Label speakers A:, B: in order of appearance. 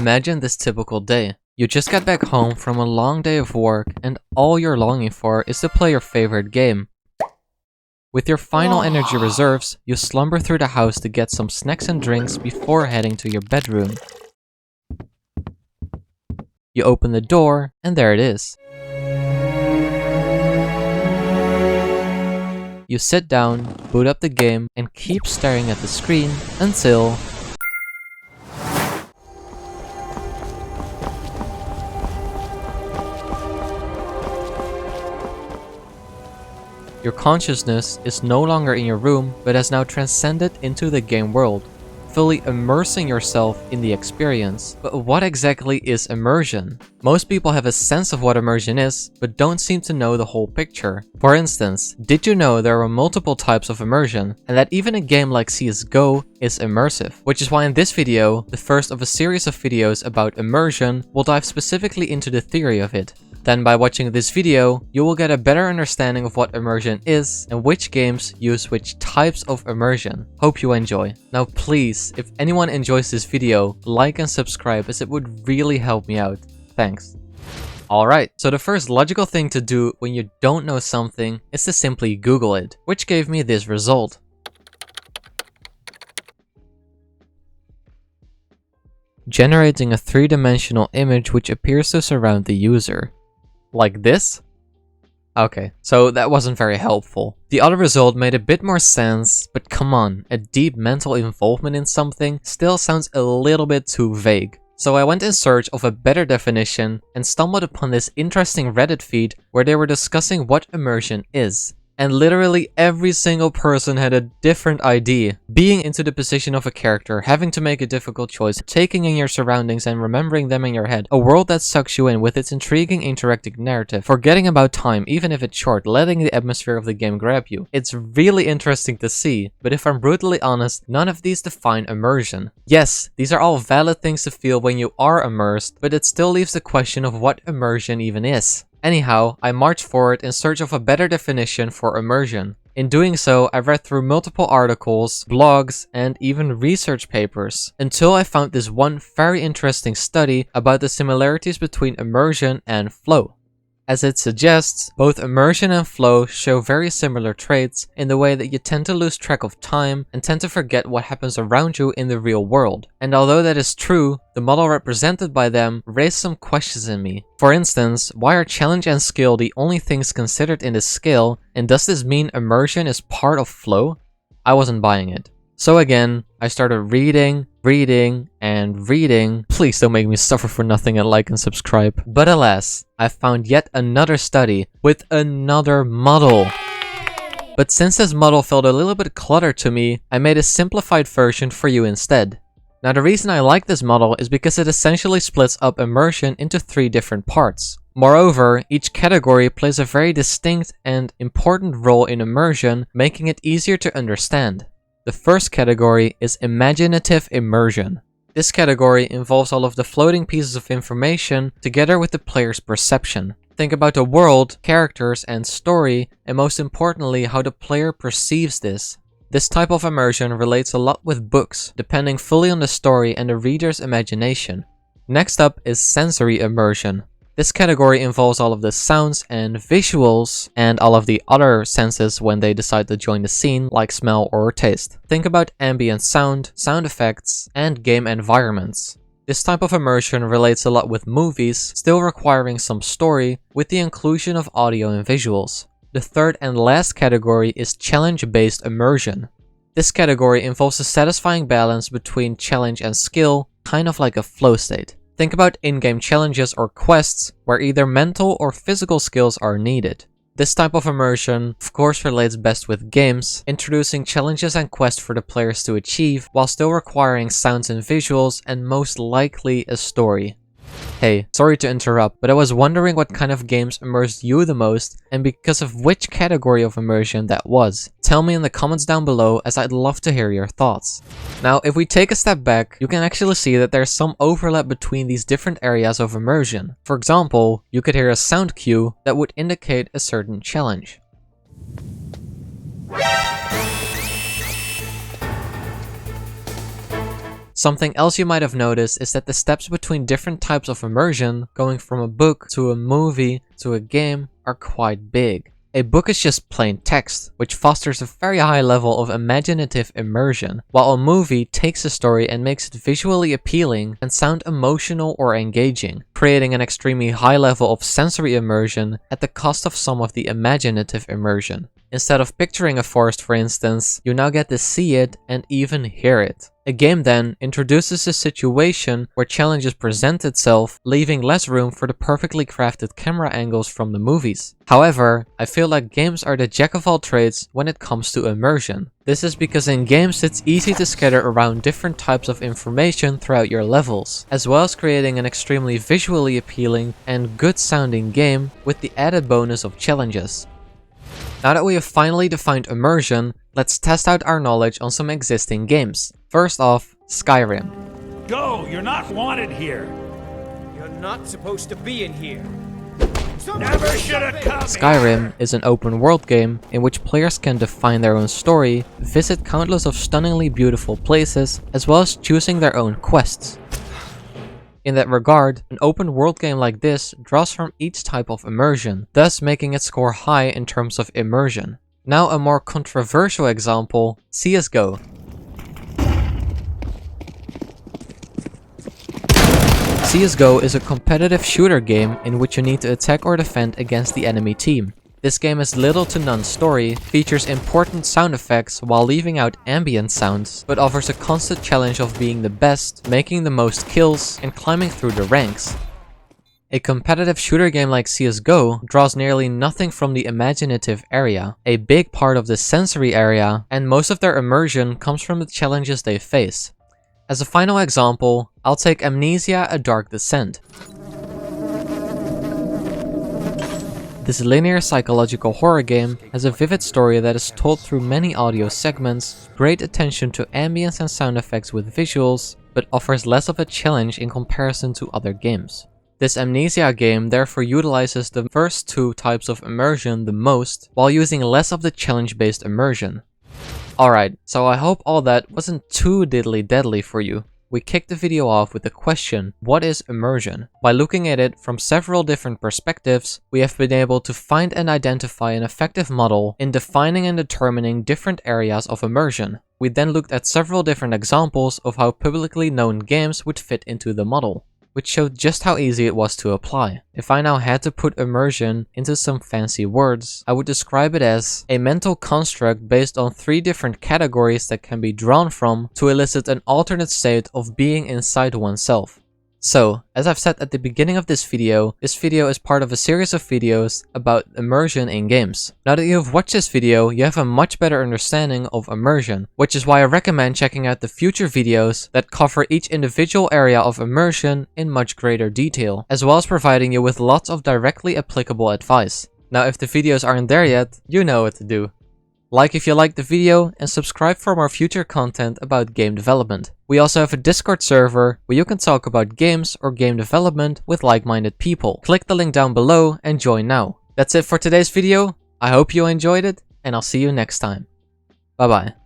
A: Imagine this typical day. You just got back home from a long day of work and all you're longing for is to play your favorite game. With your final energy reserves, you slumber through the house to get some snacks and drinks before heading to your bedroom. You open the door, and there it is. You sit down, boot up the game, and keep staring at the screen until... your consciousness is no longer in your room, but has now transcended into the game world, fully immersing yourself in the experience. But what exactly is immersion? Most people have a sense of what immersion is, but don't seem to know the whole picture. For instance, did you know there are multiple types of immersion, and that even a game like CSGO is immersive? Which is why in this video, the first of a series of videos about immersion, we'll dive specifically into the theory of it. Then by watching this video, you will get a better understanding of what immersion is and which games use which types of immersion. Hope you enjoy. Now please, if anyone enjoys this video, like and subscribe as it would really help me out. Thanks. Alright, so the first logical thing to do when you don't know something is to simply Google it, which gave me this result. Generating a three-dimensional image which appears to surround the user. Like this? Okay, so that wasn't very helpful. The other result made a bit more sense, but come on, a deep mental involvement in something still sounds a little bit too vague. So I went in search of a better definition and stumbled upon this interesting Reddit feed where they were discussing what immersion is. And literally every single person had a different idea. Being into the position of a character, having to make a difficult choice, taking in your surroundings and remembering them in your head. A world that sucks you in with its intriguing interactive narrative. Forgetting about time, even if it's short, letting the atmosphere of the game grab you. It's really interesting to see, but if I'm brutally honest, none of these define immersion. Yes, these are all valid things to feel when you are immersed, but it still leaves the question of what immersion even is. Anyhow, I marched forward in search of a better definition for immersion. In doing so, I read through multiple articles, blogs, and even research papers, until I found this one very interesting study about the similarities between immersion and flow. As it suggests, both immersion and flow show very similar traits in the way that you tend to lose track of time and tend to forget what happens around you in the real world. And although that is true, the model represented by them raised some questions in me. For instance, why are challenge and skill the only things considered in this scale, and does this mean immersion is part of flow? I wasn't buying it. So again, I started reading, and reading. Please don't make me suffer for nothing and like and subscribe. But alas, I found yet another study with another model. But since this model felt a little bit cluttered to me, I made a simplified version for you instead. Now the reason I like this model is because it essentially splits up immersion into 3 different parts. Moreover, each category plays a very distinct and important role in immersion, making it easier to understand. The first category is imaginative immersion. This category involves all of the floating pieces of information together with the player's perception. Think about the world, characters, and story, and most importantly, how the player perceives this. This type of immersion relates a lot with books, depending fully on the story and the reader's imagination. Next up is sensory immersion. This category involves all of the sounds and visuals and all of the other senses when they decide to join the scene, like smell or taste. Think about ambient sound, sound effects, and game environments. This type of immersion relates a lot with movies, still requiring some story, with the inclusion of audio and visuals. The third and last category is challenge-based immersion. This category involves a satisfying balance between challenge and skill, kind of like a flow state. Think about in-game challenges or quests where either mental or physical skills are needed. This type of immersion, of course, relates best with games, introducing challenges and quests for the players to achieve while still requiring sounds and visuals and most likely a story. Hey, sorry to interrupt, but I was wondering what kind of games immersed you the most and because of which category of immersion that was. Tell me in the comments down below as I'd love to hear your thoughts. Now, if we take a step back, you can actually see that there's some overlap between these different areas of immersion. For example, you could hear a sound cue that would indicate a certain challenge. Something else you might have noticed is that the steps between different types of immersion, going from a book to a movie to a game, are quite big. A book is just plain text, which fosters a very high level of imaginative immersion, while a movie takes a story and makes it visually appealing and sound emotional or engaging, creating an extremely high level of sensory immersion at the cost of some of the imaginative immersion. Instead of picturing a forest, for instance, you now get to see it and even hear it. A game then introduces a situation where challenges present itself, leaving less room for the perfectly crafted camera angles from the movies. However, I feel like games are the jack of all trades when it comes to immersion. This is because in games it's easy to scatter around different types of information throughout your levels, as well as creating an extremely visually appealing and good sounding game with the added bonus of challenges. Now that we have finally defined immersion, let's test out our knowledge on some existing games. First off, Skyrim.
B: Go! You're not wanted here!
C: You're not supposed to be in here!
B: Never should have come
A: Skyrim is an open world game in which players can define their own story, visit countless of stunningly beautiful places, as well as choosing their own quests. In that regard, an open world game like this draws from each type of immersion, thus making it score high in terms of immersion. Now a more controversial example, CSGO. CSGO is a competitive shooter game in which you need to attack or defend against the enemy team. This game has little to none story, features important sound effects while leaving out ambient sounds, but offers a constant challenge of being the best, making the most kills, and climbing through the ranks. A competitive shooter game like CSGO draws nearly nothing from the imaginative area, a big part of the sensory area, and most of their immersion comes from the challenges they face. As a final example, I'll take Amnesia: A Dark Descent. This linear psychological horror game has a vivid story that is told through many audio segments, great attention to ambience and sound effects with visuals, but offers less of a challenge in comparison to other games. This Amnesia game therefore utilizes the first two types of immersion the most, while using less of the challenge-based immersion. Alright, so I hope all that wasn't too diddly deadly for you. We kicked the video off with the question, what is immersion? By looking at it from several different perspectives, we have been able to find and identify an effective model in defining and determining different areas of immersion. We then looked at several different examples of how publicly known games would fit into the model, which showed just how easy it was to apply. If I now had to put immersion into some fancy words, I would describe it as a mental construct based on 3 different categories that can be drawn from to elicit an alternate state of being inside oneself. So, as I've said at the beginning of this video is part of a series of videos about immersion in games. Now that you have watched this video, you have a much better understanding of immersion, which is why I recommend checking out the future videos that cover each individual area of immersion in much greater detail, as well as providing you with lots of directly applicable advice. Now if the videos aren't there yet, you know what to do. Like if you liked the video, and subscribe for more future content about game development. We also have a Discord server where you can talk about games or game development with like-minded people. Click the link down below and join now. That's it for today's video. I hope you enjoyed it, and I'll see you next time. Bye bye.